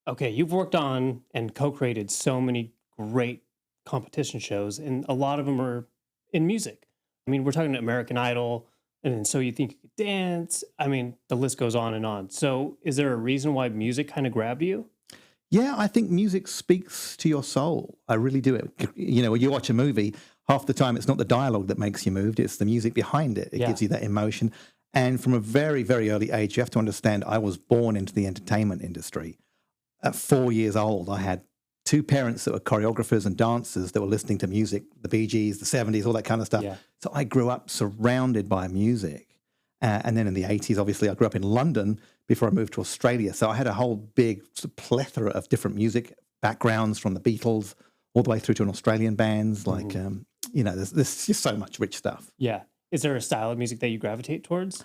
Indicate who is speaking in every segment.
Speaker 1: Okay, you've worked on and co-created so many great competition shows, and a lot of them are in music. I mean, we're talking American Idol, and then So You Think You Could Dance. I mean, the list goes on and on. So, is there a reason why music kind of grabbed you?
Speaker 2: Yeah, I think music speaks to your soul. I really do. You know, when you watch a movie, half the time it's not the dialogue that makes you moved, it's the music behind it. It
Speaker 1: Yeah,
Speaker 2: gives you that emotion. And from a very, very early age, you have to understand I was born into the entertainment industry. At 4 years old, I had two parents that were choreographers and dancers that were listening to music, the Bee Gees, the 70s, all that kind of stuff.
Speaker 1: yeah,
Speaker 2: So I grew up surrounded by music. And then in the 80s, obviously, I grew up in London before I moved to Australia. So I had a whole big sort of plethora of different music backgrounds from the Beatles all the way through to an Australian bands. Like, you know, there's just so much rich stuff.
Speaker 1: yeah. Is there a style of music that you gravitate towards?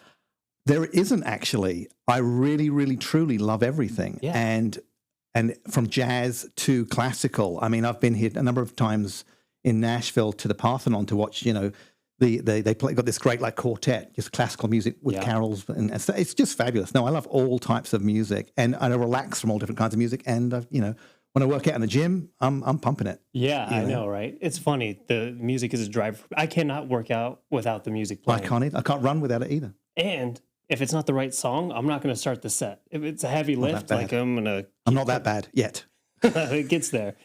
Speaker 2: There isn't actually. I really, really, truly love everything.
Speaker 1: Yeah,
Speaker 2: And from jazz to classical. I mean, I've been here a number of times in Nashville to the Parthenon to watch, you know, got this great like quartet, just classical music with
Speaker 1: yeah,
Speaker 2: carols, and it's just fabulous. No, I love all types of music, and I relax from all different kinds of music. And you know, when I work out in the gym, I'm pumping it.
Speaker 1: yeah.
Speaker 2: You
Speaker 1: I
Speaker 2: know,
Speaker 1: know, right? It's funny. The music is a driver. I cannot work out without the music
Speaker 2: I
Speaker 1: playing.
Speaker 2: can't. I can't run without it either.
Speaker 1: And if it's not the right song, I'm not going to start the set. If it's a heavy
Speaker 2: Not that
Speaker 1: lift, like
Speaker 2: bad.
Speaker 1: I'm going to
Speaker 2: I'm not that bad yet.
Speaker 1: it gets there.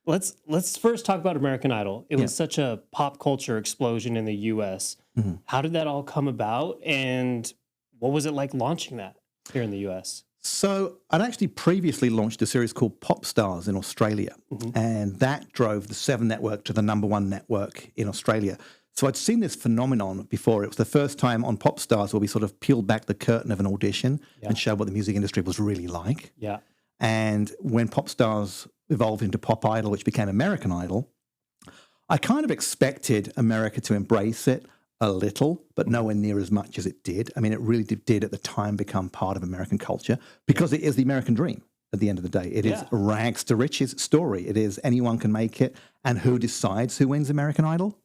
Speaker 1: Let's first talk about American Idol. It
Speaker 2: Yeah.
Speaker 1: was such a pop culture explosion in the U.S.
Speaker 2: Mhm.
Speaker 1: How did that all come about, and what was it like launching that here in the U.S.?
Speaker 2: So I'd actually previously launched a series called Pop Stars in Australia,
Speaker 1: Hmm.
Speaker 2: and that drove the Seven Network to the #1 network in Australia. So I'd seen this phenomenon before. It was the first time on Pop Stars where we sort of peeled back the curtain of an audition
Speaker 1: Yeah,
Speaker 2: and showed what the music industry was really like.
Speaker 1: yeah,
Speaker 2: And when Pop Stars evolved into Pop Idol, which became American Idol, I kind of expected America to embrace it a little, but nowhere near as much as it did. I mean, it really did at the time become part of American culture because it is the American dream at the end of the day. It is
Speaker 1: yeah.
Speaker 2: rags to riches story. It is anyone can make it. And who decides who wins American Idol?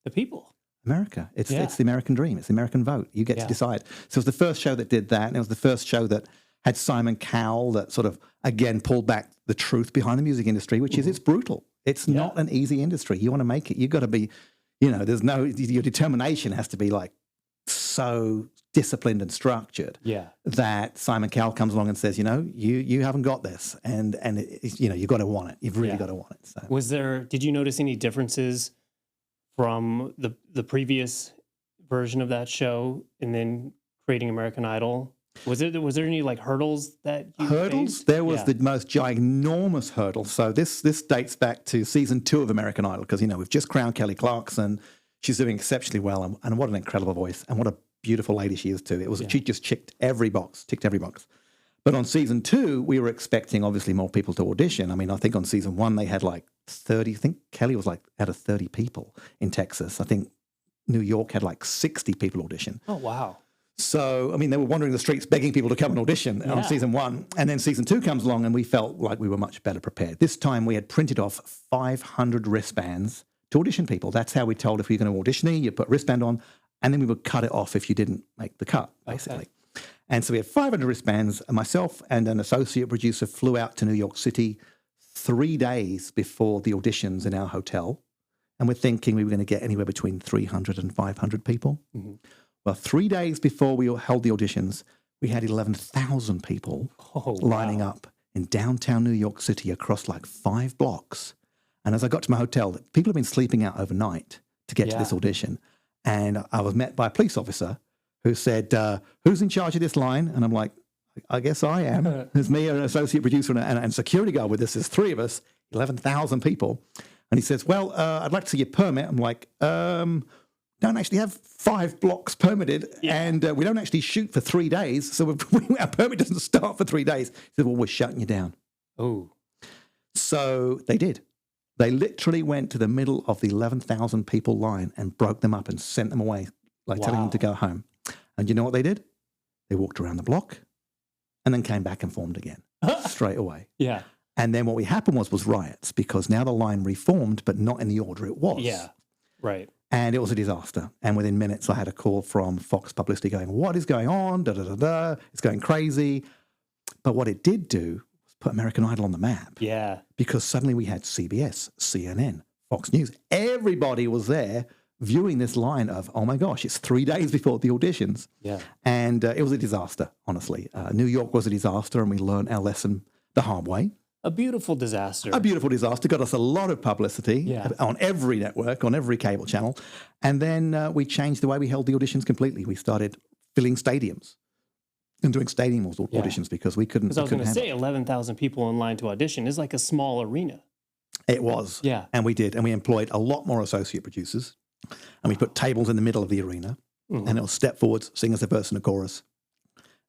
Speaker 1: The people.
Speaker 2: America. It's
Speaker 1: Yeah,
Speaker 2: the American dream. It's the American vote. You get to
Speaker 1: yeah,
Speaker 2: decide. So it was the first show that did that. And it was the first show that had Simon Cowell that sort of, again, pulled back the truth behind the music industry, which is
Speaker 1: hmm,
Speaker 2: it's brutal. It's
Speaker 1: yeah,
Speaker 2: not an easy industry. You want to make it, you've got to be, you know, your determination has to be like so disciplined and structured
Speaker 1: yeah.
Speaker 2: that Simon Cowell comes along and says, you know, you haven't got this. And you know, you've got to want it. You've really
Speaker 1: Yeah.
Speaker 2: got to want it. So.
Speaker 1: Did you notice any differences from the previous version of that show and then creating American Idol? Was there any like hurdles that you
Speaker 2: Hurdles?
Speaker 1: faced?
Speaker 2: There was
Speaker 1: Yeah.
Speaker 2: the most ginormous hurdle. So this dates back to season 2 of American Idol because, you know, we've just crowned Kelly Clarkson. She's doing exceptionally well, and what an incredible voice, and what a beautiful lady she is too.
Speaker 1: Yeah.
Speaker 2: She just ticked every box. But on season 2, we were expecting obviously more people to audition. I mean, I think on season 1 they had like 30. I think Kelly was like out of 30 people in Texas. I think New York had like 60 people audition.
Speaker 1: Oh wow.
Speaker 2: So, I mean, they were wandering the streets begging people to come and audition on
Speaker 1: Yeah.
Speaker 2: season 1. And then season 2 comes along and we felt like we were much better prepared. This time we had printed off 500 wristbands to audition people. That's how we told if you're going to audition, you put a wristband on, and then we would cut it off if you didn't make the cut, basically.
Speaker 1: Okay.
Speaker 2: And so we had 500 wristbands, and myself and an associate producer flew out to New York City 3 days before the auditions in our hotel. And we're thinking we were going to get anywhere between 300 and 500 people.
Speaker 1: Hmm.
Speaker 2: Well, 3 days before we held the auditions, we had 11,000 people
Speaker 1: Oh
Speaker 2: lining
Speaker 1: wow.
Speaker 2: up in downtown New York City across like 5 blocks. And as I got to my hotel, people have been sleeping out overnight to get to this
Speaker 1: Yeah.
Speaker 2: audition. And I was met by a police officer who said, who's in charge of this line? And I'm like, I guess I am. There's me, an associate producer, and security guard with us. There's 3 of us, 11,000 people. And he says, well, I'd like to see your permit. I'm like, don't actually have 5 blocks permitted,
Speaker 1: Yeah.
Speaker 2: and we don't actually shoot for 3 days. So our permit doesn't start for 3 days. He said, well, we're shutting you down.
Speaker 1: Oh
Speaker 2: So they did. They literally went to the middle of the 11,000 people line and broke them up and sent them away, like telling them to
Speaker 1: wow.
Speaker 2: go home. And you know what they did? They walked around the block and then came back and formed again straight away.
Speaker 1: Yeah.
Speaker 2: And then what happened was riots, because now the line reformed, but not in the order it was.
Speaker 1: Yeah. Right.
Speaker 2: And it was a disaster. And within minutes, I had a call from Fox Publicity going, what is going on? Da, da, da, da. It's going crazy. But what it did do was put American Idol on the map.
Speaker 1: Yeah.
Speaker 2: Because suddenly we had CBS, CNN, Fox News. Everybody was there viewing this line of, oh my gosh, it's 3 days before the auditions.
Speaker 1: Yeah.
Speaker 2: And it was a disaster, honestly. New York was a disaster, and we learned our lesson the hard way.
Speaker 1: A beautiful disaster.
Speaker 2: A beautiful disaster. Got us a lot of publicity on every network, on every cable channel. And then we changed the way we held the auditions completely. We started filling stadiums and doing stadium auditions because we couldn't.
Speaker 1: Because I was going to say, 11,000 people in line to audition is like a small arena.
Speaker 2: It was.
Speaker 1: Yeah.
Speaker 2: And we did. And we employed a lot more associate producers. And we put tables in the middle of the arena.
Speaker 1: Mm-hmm.
Speaker 2: And it was step forwards, sing as a verse and a chorus.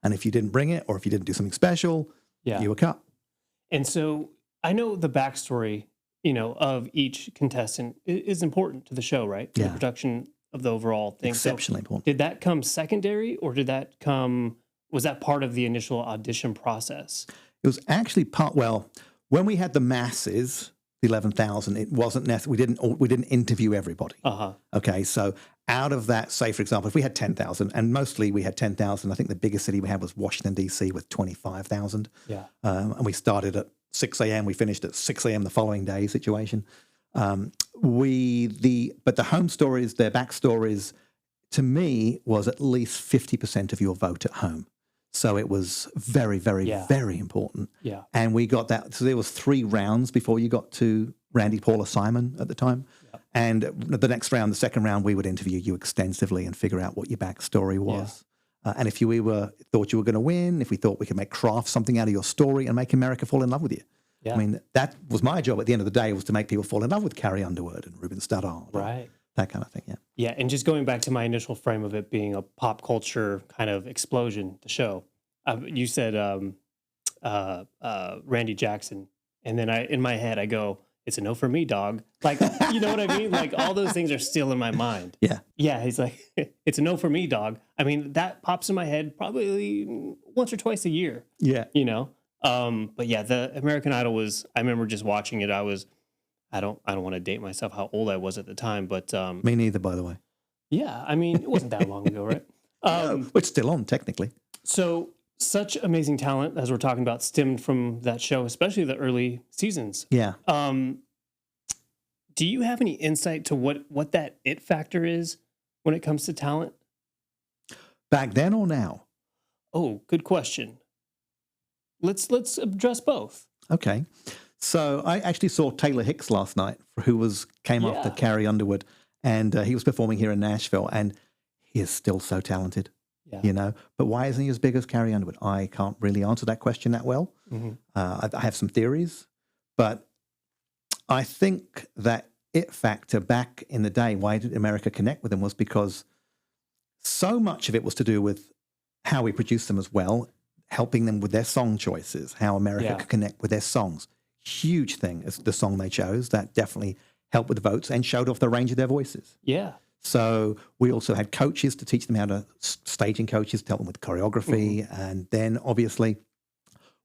Speaker 2: And if you didn't bring it, or if you didn't do something special, you were cut.
Speaker 1: And so I know the backstory, of each contestant is important to the show, right? To the production of the overall thing.
Speaker 2: Exceptionally important.
Speaker 1: Did that come secondary, or was that part of the initial audition process?
Speaker 2: It was actually when we had the masses, the 11,000, it wasn't necessary. We didn't interview everybody. Okay, so out of that, say for example, if we had 10,000, and mostly we had 10,000, I think the biggest city we had was Washington D.C. with 25,000.
Speaker 1: Yeah,
Speaker 2: and we started at 6 a.m. We finished at 6 a.m. the following day. Situation. But the home stories, their backstories, to me was at least 50% of your vote at home. So it was very, very, very important.
Speaker 1: Yeah.
Speaker 2: And we got that. So there was 3 rounds before you got to Randy, Paul, or Simon at the time. Yep. And the next round, the second round, we would interview you extensively and figure out what your backstory was. Yeah. And if thought you were going to win, if we thought we could craft something out of your story and make America fall in love with you. Yeah. I mean, that was my job at the end of the day, was to make people fall in love with Carrie Underwood and Ruben Studdard.
Speaker 1: Right.
Speaker 2: That kind of thing, yeah.
Speaker 1: Yeah, and just going back to my initial frame of it being a pop culture kind of explosion, the show. You said Randy Jackson, and then in my head I go, it's a no for me, dog. Like, you know what I mean? Like, all those things are still in my mind. Yeah. Yeah, he's like, it's a no for me, dog. I mean, that pops in my head probably once or twice a year. Yeah. But yeah, the American Idol I remember just watching it. I don't want to date myself how old I was at the time, but
Speaker 2: me neither, by the way.
Speaker 1: Yeah, I mean, it wasn't that long ago, right?
Speaker 2: No, it's still on technically.
Speaker 1: So such amazing talent, as we're talking about, stemmed from that show, especially the early seasons. Yeah. Do you have any insight to what that it factor is when it comes to talent?
Speaker 2: Back then or now?
Speaker 1: Oh, good question. Let's address both.
Speaker 2: Okay. So I actually saw Taylor Hicks last night, who came after Carrie Underwood, and he was performing here in Nashville, and he is still so talented. Yeah. But why isn't he as big as Carrie Underwood? I can't really answer that question that well. Mm-hmm. I have some theories, but I think that it factor back in the day, why did America connect with them, was because so much of it was to do with how we produced them as well, helping them with their song choices, how America could connect with their songs. Huge thing is the song they chose. That definitely helped with the votes and showed off the range of their voices. Yeah. So we also had coaches to teach them how to, staging coaches to help them with choreography. Mm-hmm. And then obviously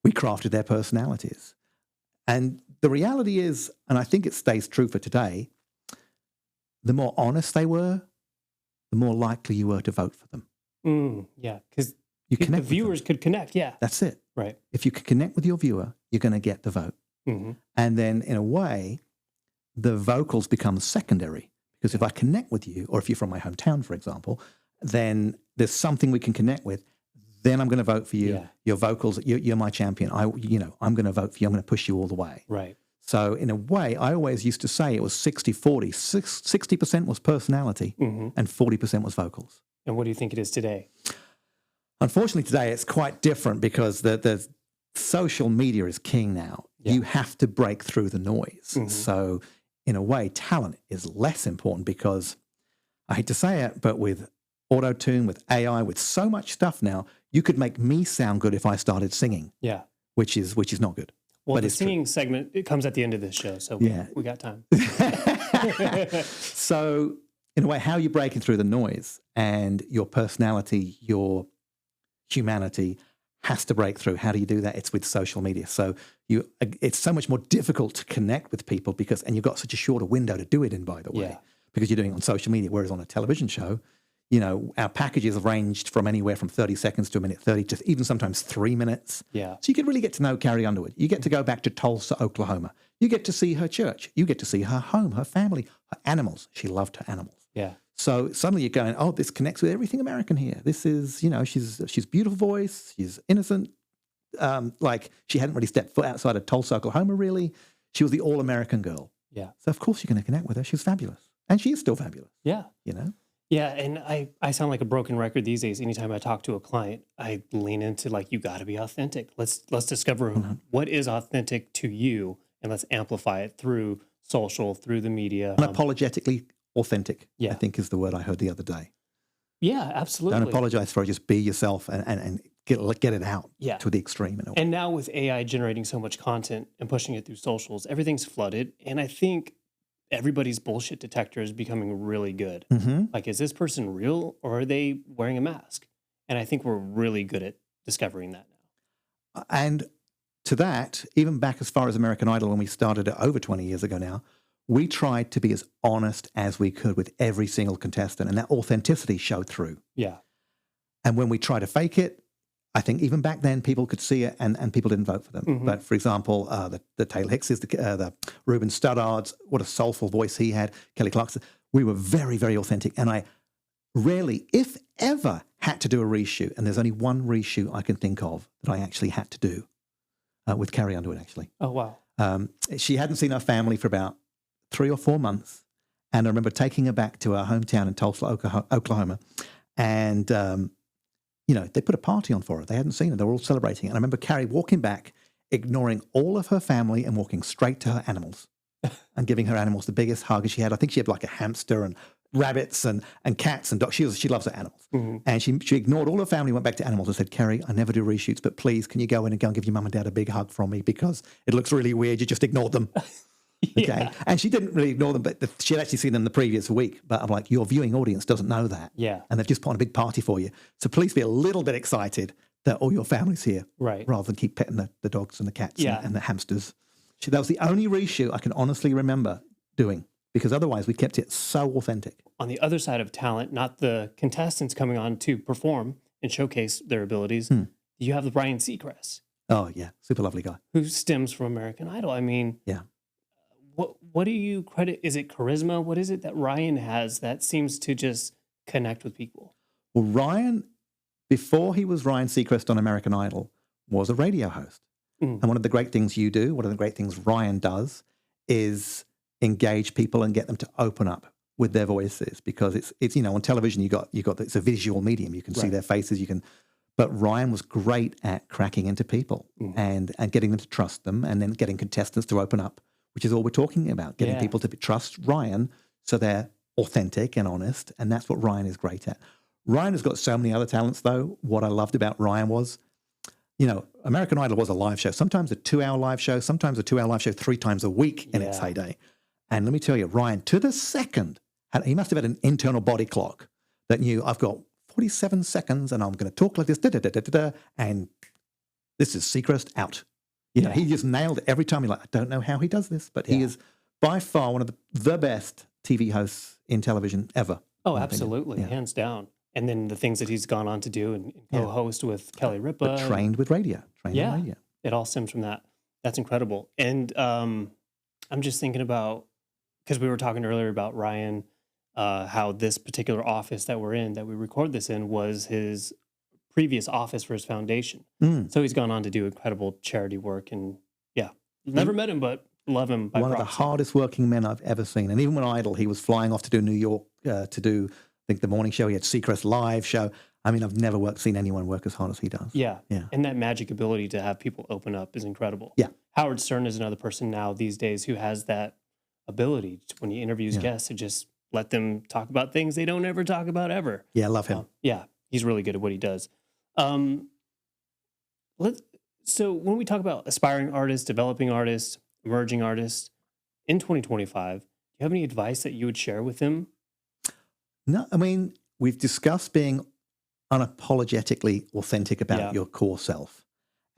Speaker 2: we crafted their personalities. And the reality is, and I think it stays true for today, the more honest they were, the more likely you were to vote for them.
Speaker 1: Yeah, because the viewers could connect. Yeah.
Speaker 2: That's it.
Speaker 1: Right.
Speaker 2: If you can connect with your viewer, you're going to get the vote. Mm-hmm. And then in a way, the vocals become secondary. Because if I connect with you, or if you're from my hometown, for example, then there's something we can connect with. Then I'm going to vote for you. Yeah. Your vocals, you're my champion. I'm going to vote for you. I'm going to push you all the way. Right. So in a way, I always used to say it was 60-40. 60% was personality, mm-hmm. and 40% was vocals.
Speaker 1: And what do you think it is today?
Speaker 2: Unfortunately, today it's quite different because the social media is king now. Yeah. You have to break through the noise. Mm-hmm. So in a way, talent is less important because, I hate to say it, but with auto-tune, with AI, with so much stuff now, you could make me sound good if I started singing. Yeah. Which is not good.
Speaker 1: Well, the singing segment, it comes at the end of this show, so we got time.
Speaker 2: So, in a way, how you're breaking through the noise and your personality, your humanity has to break through. How do you do that? It's with social media. So it's so much more difficult to connect with people and you've got such a shorter window to do it in, by the way, because you're doing it on social media. Whereas on a television show, You know, our packages have ranged from anywhere from 30 seconds to a minute 30 to even sometimes 3 minutes.
Speaker 1: Yeah.
Speaker 2: So you can really get to know Carrie Underwood. You get to go back to Tulsa, Oklahoma. You get to see her church. You get to see her home, her family, her animals. She loved her animals.
Speaker 1: Yeah.
Speaker 2: So suddenly you're going, oh, this connects with everything American here. This is, you know, she's beautiful voice. She's innocent. Like she hadn't really stepped foot outside of Tulsa, Oklahoma, really. She was the all-American girl.
Speaker 1: Yeah.
Speaker 2: So of course you're going to connect with her. She's fabulous. And she is still fabulous.
Speaker 1: Yeah.
Speaker 2: You know?
Speaker 1: Yeah, and I sound like a broken record these days. Anytime I talk to a client, I lean into like, you got to be authentic. Let's discover what is authentic to you, and let's amplify it through social, through the media.
Speaker 2: Unapologetically authentic,
Speaker 1: Yeah.
Speaker 2: I think is the word I heard the other day.
Speaker 1: Yeah, absolutely.
Speaker 2: Don't apologize for it. Just be yourself and get it out
Speaker 1: Yeah.
Speaker 2: to the extreme.
Speaker 1: And now with AI generating so much content and pushing it through socials, everything's flooded. And I think everybody's bullshit detector is becoming really good.
Speaker 2: Mm-hmm.
Speaker 1: Like, is this person real or are they wearing a mask? And I think we're really good at discovering that now.
Speaker 2: And to that, even back as far as American Idol, when we started it over 20 years ago now, we tried to be as honest as we could with every single contestant, and that authenticity showed through.
Speaker 1: Yeah.
Speaker 2: And when we tried to fake it, I think even back then people could see it and people didn't vote for them.
Speaker 1: Mhm.
Speaker 2: But for example, the Taylor Hickses, the Ruben Studdards, what a soulful voice he had, Kelly Clarkson, we were very, very authentic. And I rarely, if ever, had to do a reshoot. And there's only one reshoot I can think of that I actually had to do with Carrie Underwood, actually.
Speaker 1: Oh, wow.
Speaker 2: She hadn't seen her family for about 3 or 4 months. And I remember taking her back to her hometown in Tulsa, Oklahoma. And, you know, they put a party on for her. They hadn't seen her. They were all celebrating. And I remember Carrie walking back, ignoring all of her family and walking straight to her animals and giving her animals the biggest hug she had. I think she had like a hamster and rabbits and cats and dogs. She loves her animals.
Speaker 1: Mm-hmm.
Speaker 2: And she ignored all her family, went back to animals and said, Carrie, I never do reshoots, but please, can you go in and give your mum and dad a big hug from me because it looks really weird. You just ignored them. Okay.
Speaker 1: Yeah.
Speaker 2: And she didn't really ignore them, but she had actually seen them the previous week. But I'm like, your viewing audience doesn't know that.
Speaker 1: Yeah.
Speaker 2: And they've just put on a big party for you. So please be a little bit excited that all your family's here.
Speaker 1: Right.
Speaker 2: Rather than keep petting the dogs and the cats
Speaker 1: Yeah.
Speaker 2: and the hamsters. That was the only reshoot I can honestly remember doing because otherwise we kept it so authentic.
Speaker 1: On the other side of talent, not the contestants coming on to perform and showcase their abilities, you have the Bryan Seacrest,
Speaker 2: Oh, yeah. Super lovely guy.
Speaker 1: who stems from American Idol. I mean,
Speaker 2: Yeah.
Speaker 1: what do you credit? Is it charisma? What is it that Ryan has that seems to just connect with people?
Speaker 2: Well, Ryan, before he was Ryan Seacrest on American Idol, was a radio host.
Speaker 1: Mm.
Speaker 2: And one of the great things you do, one of the great things Ryan does is engage people and get them to open up with their voices because it's you know, on television you got it's a visual medium. You can see
Speaker 1: Right.
Speaker 2: their faces, but Ryan was great at cracking into people and getting them to trust them and then getting contestants to open up, which is all we're talking about, getting
Speaker 1: Yeah.
Speaker 2: people to trust Ryan so they're authentic and honest. And that's what Ryan is great at. Ryan has got so many other talents, though. What I loved about Ryan was, you know, American Idol was a live show, sometimes a 2-hour live show, sometimes a 2-hour live show 3 times a week in its
Speaker 1: Yeah.
Speaker 2: heyday. And let me tell you, Ryan, to the second, he must have had an internal body clock that knew I've got 47 seconds and I'm going to talk like this, and this is Seacrest out. You know,
Speaker 1: Yeah.
Speaker 2: he just nailed it every time. You're like, I don't know how he does this, but he
Speaker 1: Yeah.
Speaker 2: is by far one of the best TV hosts in television ever.
Speaker 1: Oh,
Speaker 2: in my opinion.
Speaker 1: absolutely.
Speaker 2: Yeah.
Speaker 1: Hands down. And then the things that he's gone on to do and
Speaker 2: Yeah.
Speaker 1: co-host with Kelly Ripa.
Speaker 2: But trained with radio. Trained
Speaker 1: Yeah.
Speaker 2: on radio.
Speaker 1: It all stems from that. That's incredible. And I'm just thinking about, because we were talking earlier about Ryan, how this particular office that we're in, that we record this in, was his previous office for his foundation.
Speaker 2: Mm.
Speaker 1: So he's gone on to do incredible charity work. And yeah, never met him, but love him by
Speaker 2: One of the
Speaker 1: proxy.
Speaker 2: hardest working men I've ever seen. And even when Idol, he was flying off to do New York to do, I think, the morning show. He had Seacrest live show. I mean, I've never seen anyone work as hard as he does.
Speaker 1: Yeah.
Speaker 2: Yeah.
Speaker 1: And that magic ability to have people open up is incredible.
Speaker 2: Yeah.
Speaker 1: Howard Stern is another person now these days who has that ability to, when he interviews
Speaker 2: Yeah.
Speaker 1: guests, to just let them talk about things they don't ever talk about ever.
Speaker 2: Yeah, I love him.
Speaker 1: Yeah, he's really good at what he does. So when we talk about aspiring artists, developing artists, emerging artists in 2025, do you have any advice that you would share with them?
Speaker 2: No, I mean, we've discussed being unapologetically authentic about
Speaker 1: Yeah.
Speaker 2: your core self.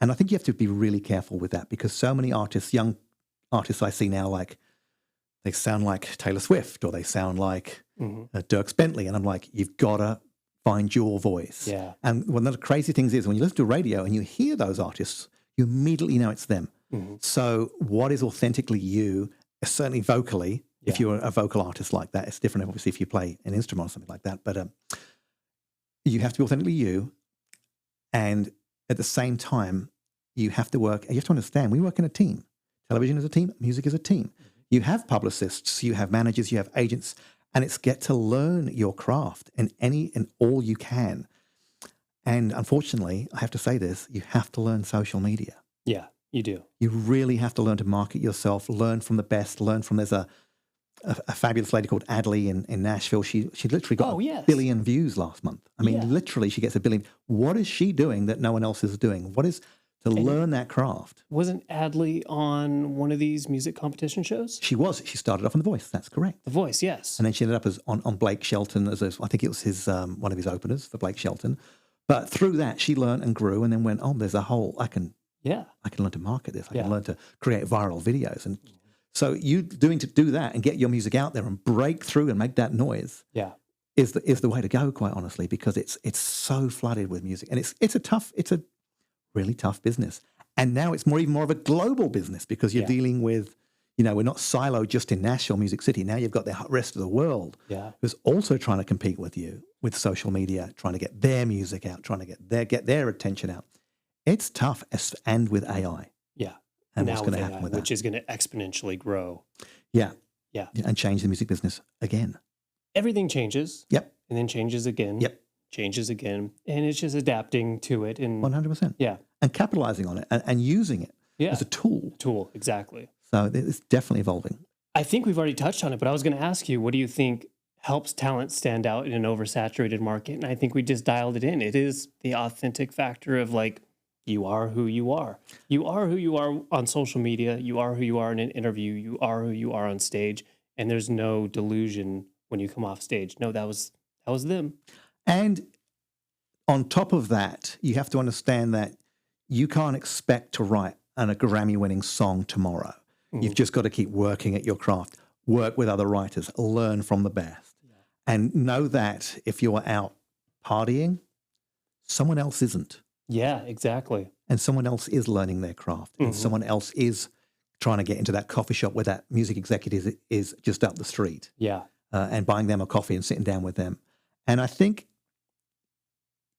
Speaker 2: And I think you have to be really careful with that because so many artists, young artists I see now, like they sound like Taylor Swift or they sound like
Speaker 1: Mhm.
Speaker 2: Dierks Bentley. And I'm like, you've got to find your voice.
Speaker 1: Yeah.
Speaker 2: And one of the crazy things is when you listen to radio and you hear those artists, you immediately know it's them. So what is authentically you, certainly vocally, if you're a vocal artist like that, it's different obviously if you play an instrument or something like that. But you have to be authentically you. And at the same time, you have to understand, we work in a team. Television is a team, music is a team. You have publicists, you have managers, you have agents, and it's get to learn your craft in any and all you can. And unfortunately, I have to say this, you have to learn social media.
Speaker 1: Yeah, you do.
Speaker 2: You really have to learn to market yourself, learn from the best, there's a fabulous lady called Adley in Nashville. She literally got a billion views last month. I mean, literally she gets a billion. What is she doing that no one else is doing? What is to learn that craft? Wasn't
Speaker 1: Adley on one of these music competition shows?
Speaker 2: She was. She started off on The Voice. That's correct.
Speaker 1: The Voice, yes.
Speaker 2: And then she ended up on Blake Shelton I think it was his one of his openers for Blake Shelton. But through that, she learned and grew, and then went, there's a whole. I can learn to market this. I can learn to create viral videos, and so you to do that and get your music out there and break through and make that noise. Is the way to go, quite honestly, because it's so flooded with music, and it's a really tough business. And now it's even more of a global business because you're dealing with, we're not siloed just in Nashville, Music City. Now you've got the rest of the world who's also trying to compete with you with social media, trying to get their music out, trying to get their attention out. It's tough, and with AI. And what's going to happen with that?
Speaker 1: Which is going to exponentially grow.
Speaker 2: Yeah. And change the music business again.
Speaker 1: Everything changes.
Speaker 2: Yep.
Speaker 1: And then changes again.
Speaker 2: Yep.
Speaker 1: Changes again. And it's just adapting to it. And
Speaker 2: 100%.
Speaker 1: Yeah.
Speaker 2: And capitalizing on it and using it as a tool.
Speaker 1: Exactly.
Speaker 2: So it's definitely evolving.
Speaker 1: I think we've already touched on it, but I was going to ask you, what do you think helps talent stand out in an oversaturated market? And I think we just dialed it in. It is the authentic factor of you are who you are. You are who you are on social media. You are who you are in an interview. You are who you are on stage. And there's no delusion when you come off stage. No, that was them.
Speaker 2: And on top of that, you have to understand that you can't expect to write a Grammy-winning song tomorrow. You've just got to keep working at your craft, work with other writers, learn from the best. And know that if you're out partying, someone else isn't.
Speaker 1: Yeah, exactly.
Speaker 2: And someone else is learning their craft. And someone else is trying to get into that coffee shop where that music executive is just up the street.
Speaker 1: Yeah.
Speaker 2: And buying them a coffee and sitting down with them. And I think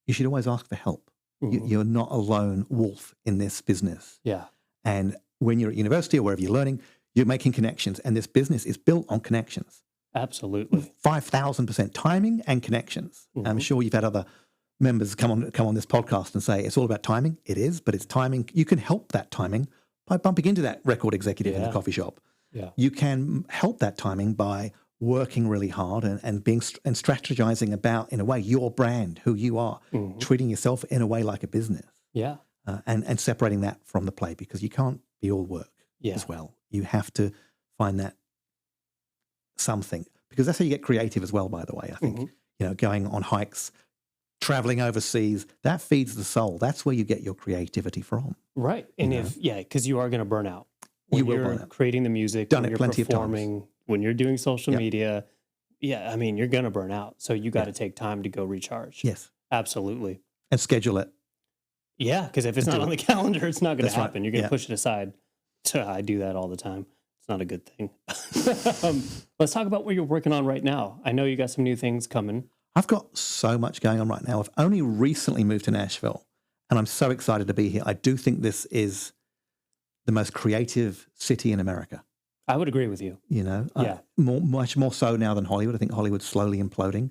Speaker 2: you should always ask for help. You're not a lone wolf in this business.
Speaker 1: Yeah.
Speaker 2: And when you're at university or wherever you're learning, you're making connections. And this business is built on connections.
Speaker 1: Absolutely.
Speaker 2: 5,000% timing and connections. I'm sure you've had other members come on this podcast and say it's all about timing. It is, but it's timing. You can help that timing by bumping into that record executive in the coffee shop.
Speaker 1: Yeah.
Speaker 2: You can help that timing by working really hard and being and strategizing about, in a way, your brand, who you are, treating yourself in a way like a business.
Speaker 1: Yeah.
Speaker 2: And separating that from the play, because you can't be all work as well. You have to find that something, because that's how you get creative as well, by the way. I think, going on hikes, traveling overseas, that feeds the soul. That's where you get your creativity from.
Speaker 1: Right. And because you are going to burn out. When
Speaker 2: you will
Speaker 1: you're
Speaker 2: burn out.
Speaker 1: Creating the music,
Speaker 2: Done
Speaker 1: when
Speaker 2: it
Speaker 1: you're
Speaker 2: plenty
Speaker 1: performing,
Speaker 2: of times.
Speaker 1: When you're doing social media, you're going to burn out. So you got to take time to go recharge.
Speaker 2: Yes.
Speaker 1: Absolutely.
Speaker 2: And schedule it.
Speaker 1: Yeah, because if it's not on the calendar, it's not going to happen.
Speaker 2: Right.
Speaker 1: You're going to push it aside. So I do that all the time. It's not a good thing. Let's talk about what you're working on right now. I know you got some new things coming.
Speaker 2: I've got so much going on right now. I've only recently moved to Nashville, and I'm so excited to be here. I do think this is the most creative city in America.
Speaker 1: I would agree with you.
Speaker 2: Much more so now than Hollywood. I think Hollywood's slowly imploding.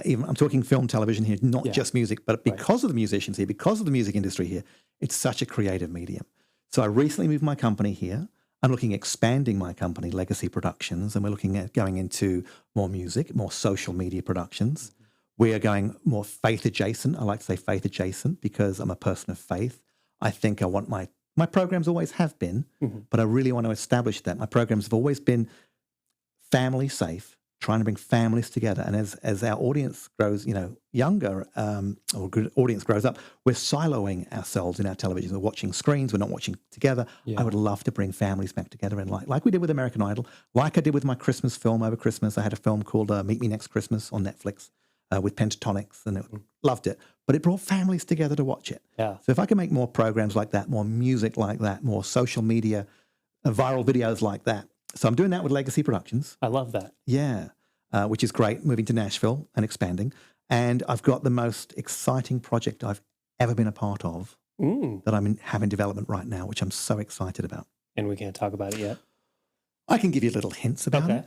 Speaker 2: Even I'm talking film, television here, not just music, but because of the musicians here, because of the music industry here, it's such a creative medium. So I recently moved my company here. I'm looking at expanding my company, Legacy Productions, and we're looking at going into more music, more social media productions. We are going more faith adjacent. I like to say faith adjacent because I'm a person of faith. I think I want my programs always have been, but I really want to establish that. My programs have always been family safe, trying to bring families together. And as our audience grows, younger, or audience grows up, we're siloing ourselves in our television. We're watching screens. We're not watching together. I would love to bring families back together, and like we did with American Idol, like I did with my Christmas film over Christmas. I had a film called Meet Me Next Christmas on Netflix. with pentatonics, and loved it. But it brought families together to watch it.
Speaker 1: Yeah.
Speaker 2: So if I can make more programs like that, more music like that, more social media, viral videos like that. So I'm doing that with Legacy Productions.
Speaker 1: I love that.
Speaker 2: Yeah, which is great, moving to Nashville and expanding. And I've got the most exciting project I've ever been a part of that I'm having development right now, which I'm so excited about.
Speaker 1: And we can't talk about it yet.
Speaker 2: I can give you little hints about it.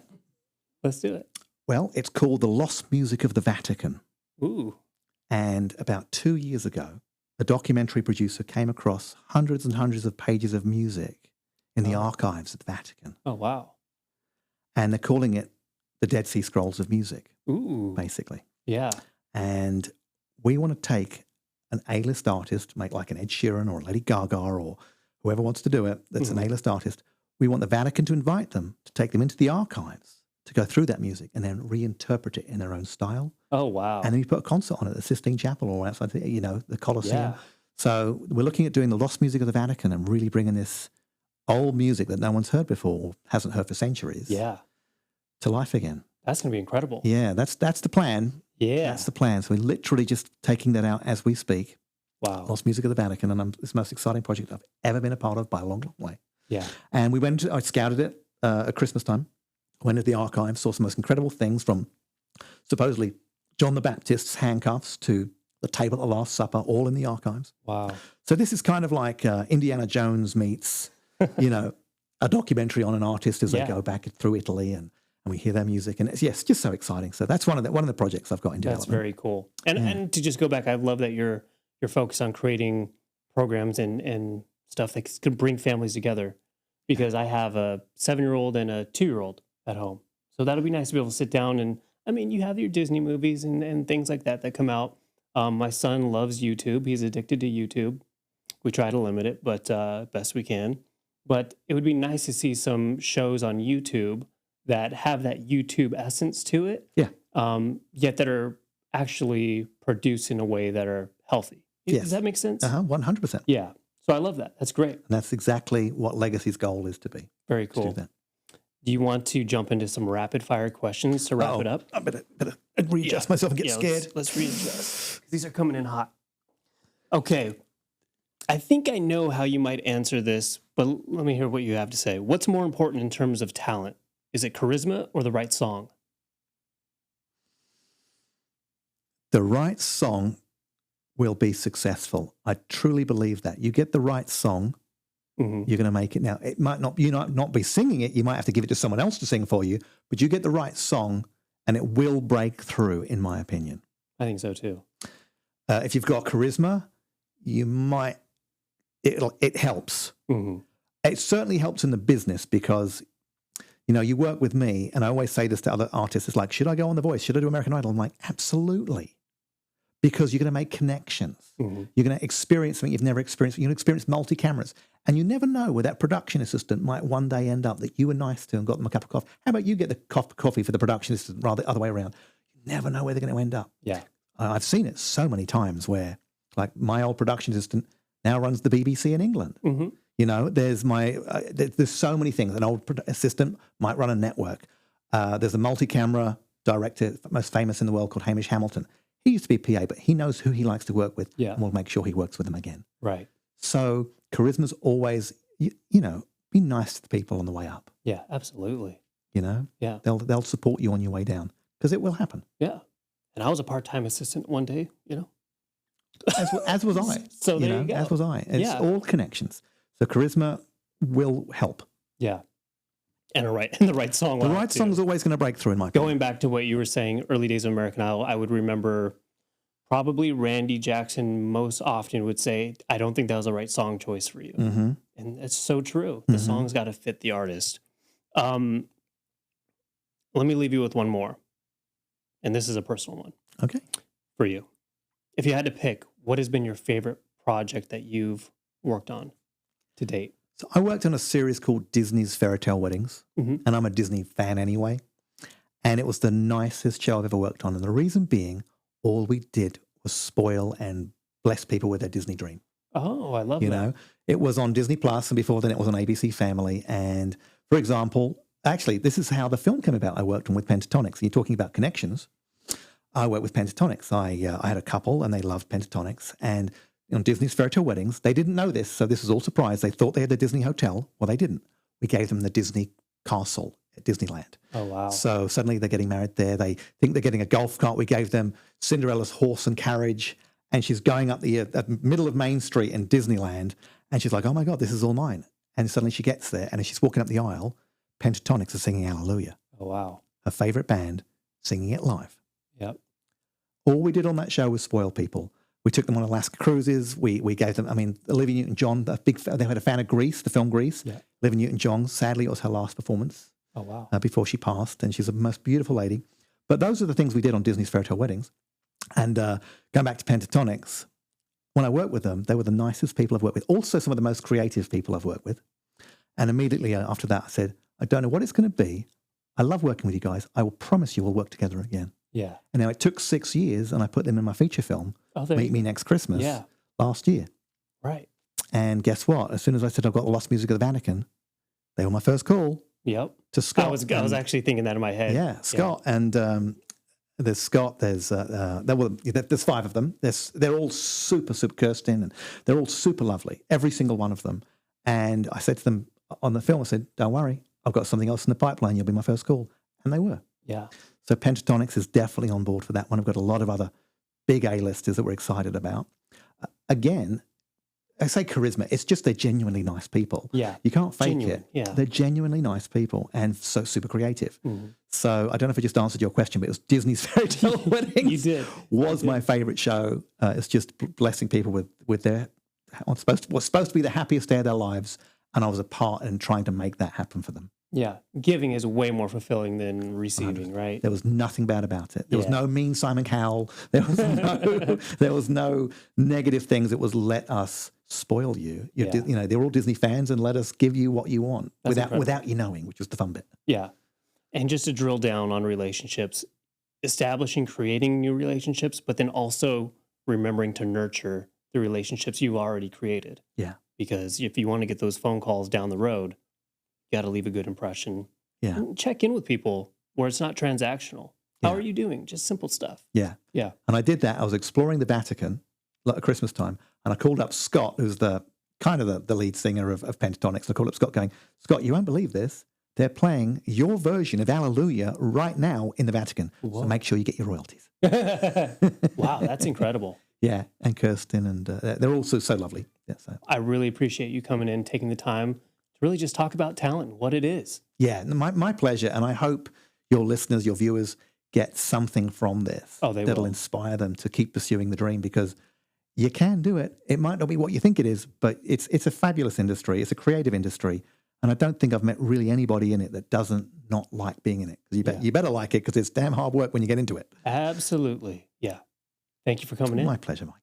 Speaker 1: Let's do it.
Speaker 2: Well, it's called The Lost Music of the Vatican.
Speaker 1: Ooh.
Speaker 2: And about 2 years ago, a documentary producer came across hundreds and hundreds of pages of music in the archives of the Vatican.
Speaker 1: Oh, wow.
Speaker 2: And they're calling it the Dead Sea Scrolls of Music, basically.
Speaker 1: Yeah.
Speaker 2: And we want to take an A-list artist, make like an Ed Sheeran or a Lady Gaga or whoever wants to do it, that's an A-list artist. We want the Vatican to invite them, to take them into the archives, to go through that music and then reinterpret it in their own style.
Speaker 1: Oh, wow.
Speaker 2: And then you put a concert on it at the Sistine Chapel or outside, the Colosseum.
Speaker 1: Yeah.
Speaker 2: So we're looking at doing the lost music of the Vatican and really bringing this old music that no one's heard before or hasn't heard for centuries to life again.
Speaker 1: That's going to be incredible.
Speaker 2: Yeah, that's the plan.
Speaker 1: Yeah.
Speaker 2: That's the plan. So we're literally just taking that out as we speak.
Speaker 1: Wow.
Speaker 2: Lost Music of the Vatican. And it's the most exciting project I've ever been a part of by a long, long way.
Speaker 1: Yeah.
Speaker 2: And I scouted it at Christmas time. Went to the archives, saw some most incredible things from supposedly John the Baptist's handcuffs to the table at the Last Supper, all in the archives.
Speaker 1: Wow.
Speaker 2: So this is kind of like Indiana Jones meets, a documentary on an artist as they go back through Italy and we hear their music. And it's just so exciting. So that's one of the projects I've got in development.
Speaker 1: That's very cool. And to just go back, I love that you're focused on creating programs and stuff that could bring families together, because I have a 7-year-old and a 2-year-old at home. So that'll be nice to be able to sit down and, I mean, you have your Disney movies and things like that come out. My son loves YouTube. He's addicted to YouTube. We try to limit it, but best we can. But it would be nice to see some shows on YouTube that have that YouTube essence to it. Yeah. Yet that are actually produced in a way that are healthy.
Speaker 2: Yes.
Speaker 1: Does that make sense?
Speaker 2: 100%.
Speaker 1: Yeah. So I love that. That's great.
Speaker 2: And that's exactly what Legacy's goal is to be.
Speaker 1: Very cool.
Speaker 2: To do that.
Speaker 1: Do you want to jump into some rapid fire questions to wrap it up?
Speaker 2: I better readjust myself and get scared.
Speaker 1: Let's readjust. These are coming in hot. Okay. I think I know how you might answer this, but let me hear what you have to say. What's more important in terms of talent? Is it charisma or the right song?
Speaker 2: The right song will be successful. I truly believe that. You get the right song, you're going to make it. Now, it might not, you might not be singing it. You might have to give it to someone else to sing for you, but you get the right song and it will break through, in my opinion.
Speaker 1: I think so too.
Speaker 2: If you've got charisma, it helps. It certainly helps in the business because, you work with me and I always say this to other artists. It's like, should I go on The Voice? Should I do American Idol? I'm like, absolutely. Because you're going to make connections. You're going to experience something you've never experienced. You're going to experience multi-cameras. And you never know where that production assistant might one day end up that you were nice to and got them a cup of coffee. How about you get the coffee for the production assistant rather the other way around? You never know where they're going to end up. Yeah, I've seen it so many times where, like, my old production assistant now runs the BBC in England. There's there's so many things. An old assistant might run a network. There's a multi-camera director, most famous in the world, called Hamish Hamilton. He used to be a PA, but he knows who he likes to work with, and we'll make sure he works with them again. Right. So charisma's always, be nice to the people on the way up.
Speaker 1: Yeah, absolutely.
Speaker 2: Yeah. They'll support you on your way down because it will happen.
Speaker 1: Yeah. And I was a part-time assistant one day,
Speaker 2: As was I.
Speaker 1: So there you go.
Speaker 2: As was I. It's all connections. So charisma will help.
Speaker 1: Yeah. And the right song.
Speaker 2: The right song is always going to break through in my opinion.
Speaker 1: Going back to what you were saying, early days of American Idol, I would remember probably Randy Jackson most often would say, I don't think that was the right song choice for you. And it's so true. The song's got to fit the artist. Let me leave you with one more. And this is a personal one. Okay. For you. If you had to pick, what has been your favorite project that you've worked on to date?
Speaker 2: So I worked on a series called Disney's Fairy Tale Weddings, and I'm a Disney fan anyway. And it was the nicest show I've ever worked on. And the reason being, all we did was spoil and bless people with their Disney dream.
Speaker 1: Oh, I love that.
Speaker 2: It was on Disney Plus, and before then it was on ABC Family. And for example, actually, this is how the film came about. I worked on with Pentatonics. You're talking about connections. I worked with Pentatonics. I had a couple and they loved Pentatonics. And on Disney's Fairy Tale Weddings, they didn't know this, so this was all surprise. They thought they had the Disney Hotel. Well, they didn't. We gave them the Disney Castle at Disneyland.
Speaker 1: Oh, wow.
Speaker 2: So suddenly they're getting married there. They think they're getting a golf cart. We gave them Cinderella's horse and carriage. And she's going up the middle of Main Street in Disneyland. And she's like, oh, my God, this is all mine. And suddenly she gets there. And as she's walking up the aisle, Pentatonics are singing Hallelujah.
Speaker 1: Oh, wow.
Speaker 2: Her favorite band singing it live.
Speaker 1: Yep.
Speaker 2: All we did on that show was spoil people. We took them on Alaska cruises. We gave them, Olivia Newton-John, they had a fan of Grease, the film Grease.
Speaker 1: Yeah.
Speaker 2: Olivia Newton-John, sadly, it was her last performance.
Speaker 1: Oh, wow.
Speaker 2: Before she passed, and she's the most beautiful lady. But those are the things we did on Disney's Fairy Tale Weddings. And going back to Pentatonics, when I worked with them, they were the nicest people I've worked with. Also, some of the most creative people I've worked with. And immediately after that, I said, I don't know what it's going to be. I love working with you guys. I will promise you we'll work together again.
Speaker 1: Yeah.
Speaker 2: And now it took 6 years, and I put them in my feature film, Meet Me Next Christmas, last year.
Speaker 1: Right.
Speaker 2: And guess what? As soon as I said I've got the Lost Music of the Vatican, they were my first call.
Speaker 1: Yep.
Speaker 2: To Scott.
Speaker 1: I was actually thinking that in my head.
Speaker 2: Yeah, Scott. Yeah. And there's Scott, there's 5 of them. They're all super Kirsten, and they're all super lovely, every single one of them. And I said to them on the film, I said, don't worry, I've got something else in the pipeline. You'll be my first call. And they were.
Speaker 1: Yeah.
Speaker 2: So Pentatonics is definitely on board for that one. I've got a lot of other big A-listers that we're excited about. Again, I say charisma. It's just they're genuinely nice people.
Speaker 1: Yeah.
Speaker 2: You can't fake it.
Speaker 1: Yeah.
Speaker 2: They're genuinely nice people and so super creative.
Speaker 1: Mm-hmm.
Speaker 2: So I don't know if I just answered your question, but it was Disney's Fairy Tale Weddings.
Speaker 1: You did.
Speaker 2: Was my favorite show. It's just blessing people with their what's supposed to be the happiest day of their lives. And I was a part in trying to make that happen for them.
Speaker 1: Yeah. Giving is way more fulfilling than receiving, 100%. Right?
Speaker 2: There was nothing bad about it. There was no mean Simon Cowell. There was no negative things. It was let us spoil you. They're all Disney fans, and let us give you what you want without you knowing, which was the fun bit.
Speaker 1: Yeah. And just to drill down on relationships, establishing, creating new relationships, but then also remembering to nurture the relationships you've already created.
Speaker 2: Yeah.
Speaker 1: Because if you want to get those phone calls down the road, you got to leave a good impression.
Speaker 2: Yeah.
Speaker 1: And check in with people where it's not transactional. How are you doing? Just simple stuff.
Speaker 2: Yeah.
Speaker 1: Yeah.
Speaker 2: And I did that. I was exploring the Vatican at Christmas time, and I called up Scott, who's the lead singer of Pentatonics. I called up Scott going, Scott, you won't believe this. They're playing your version of Hallelujah right now in the Vatican. Whoa. So make sure you get your royalties.
Speaker 1: Wow, that's incredible.
Speaker 2: Yeah, and Kirsten, and they're also so lovely. Yeah, so.
Speaker 1: I really appreciate you coming in, taking the time to really just talk about talent, what it is.
Speaker 2: Yeah, my pleasure. And I hope your listeners, your viewers, get something from this that'll inspire them to keep pursuing the dream, because you can do it. It might not be what you think it is, but it's a fabulous industry. It's a creative industry. And I don't think I've met really anybody in it that doesn't not like being in it. You better like it, because it's damn hard work when you get into it.
Speaker 1: Absolutely. Yeah. Thank you for coming in.
Speaker 2: My pleasure, Mike.